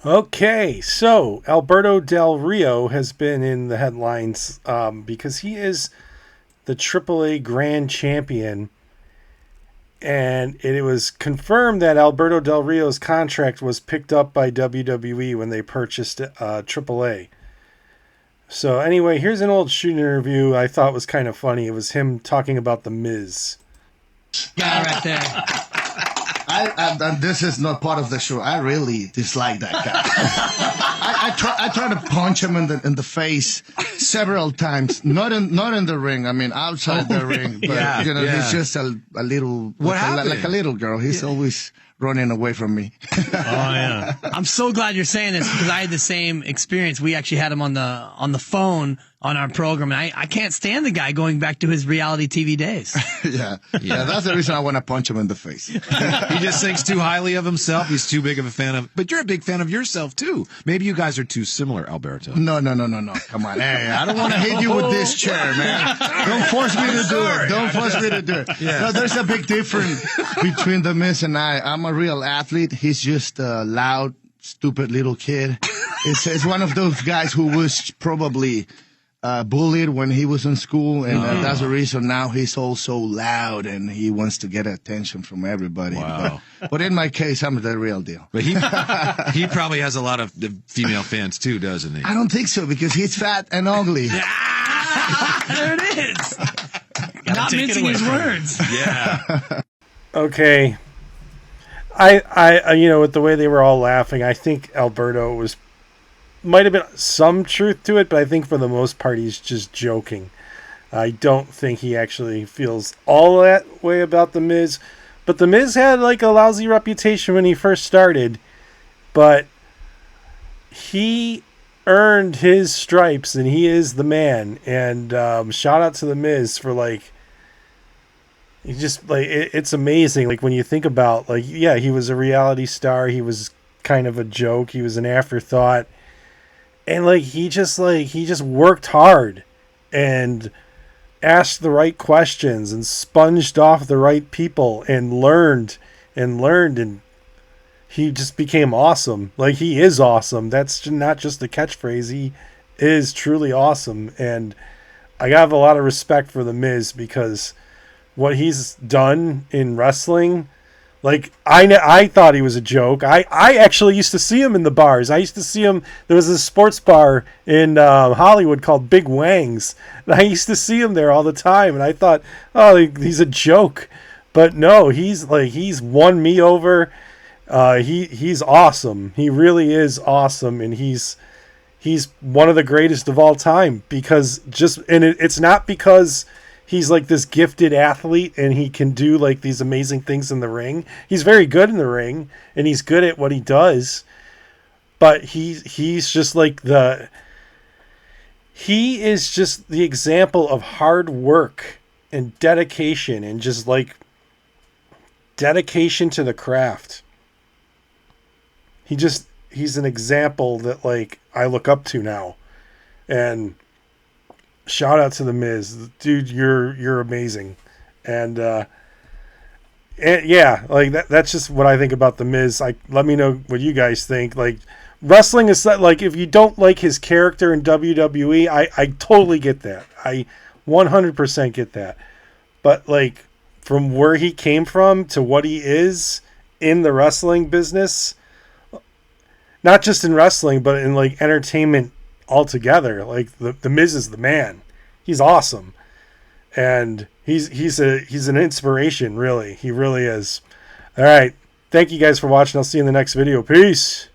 Okay, so Alberto Del Rio has been in the headlines because he is the AAA Grand Champion, and it was confirmed that Alberto Del Rio's contract was picked up by WWE when they purchased AAA. So anyway, here's an old shoot interview I thought was kind of funny. It was him talking about The Miz. Guy right there. And this is not part of the show. I really dislike that guy. I try to punch him in the face several times. Not in the ring. I mean, outside the ring. But he's just a little like a little girl. He's always running away from me. Oh yeah. I'm so glad you're saying this because I had the same experience. We actually had him on the phone on our program, and I can't stand the guy going back to his reality TV days. Yeah, that's the reason I want to punch him in the face. He just thinks too highly of himself. He's too big of a fan of. But you're a big fan of yourself too. Maybe you guys are too similar, Alberto. No. Come on. Hey, I don't want to hit you with this chair, man. Don't force me to do it. Don't force me to do it. Yeah. No, there's a big difference between The Miz and I. I'm a real athlete. He's just a loud, stupid little kid. It's one of those guys who was probably bullied when he was in school, and that's the reason now he's all so loud and he wants to get attention from everybody. Wow. But in my case, I'm the real deal. But he probably has a lot of female fans too, doesn't he? I don't think so because he's fat and ugly. There it is. Not mincing his words. Yeah. Okay. I with the way they were all laughing, I think Alberto might have been some truth to it, but I think for the most part he's just joking. I don't think he actually feels all that way about The Miz. But The Miz had like a lousy reputation when he first started, but he earned his stripes and he is the man. And shout out to The Miz for it's amazing. Like when you think about he was a reality star. He was kind of a joke. He was an afterthought. And he just worked hard and asked the right questions and sponged off the right people and learned and he just became awesome. Like he is awesome. That's not just a catchphrase. He is truly awesome. And I have a lot of respect for The Miz because what he's done in wrestling, I thought he was a joke. I actually used to see him in the bars. I used to see him. There was a sports bar in Hollywood called Big Wang's. And I used to see him there all the time. And I thought, oh, he's a joke. But no, he's won me over. He's awesome. He really is awesome. And he's one of the greatest of all time it's not because he's this gifted athlete and he can do these amazing things in the ring. He's very good in the ring and he's good at what he does. But he's just he is just the example of hard work and dedication and just dedication to the craft. He's an example that I look up to now. And shout out to The Miz, dude. You're amazing, and that's just what I think about The Miz. Let me know what you guys think. Wrestling is if you don't like his character in WWE, I totally get that. I 100% get that. But from where he came from to what he is in the wrestling business, not just in wrestling, but in entertainment altogether, the Miz is the man. He's awesome, and he's an inspiration. Really, he really is. All right, thank you guys for watching. I'll see you in the next video. Peace.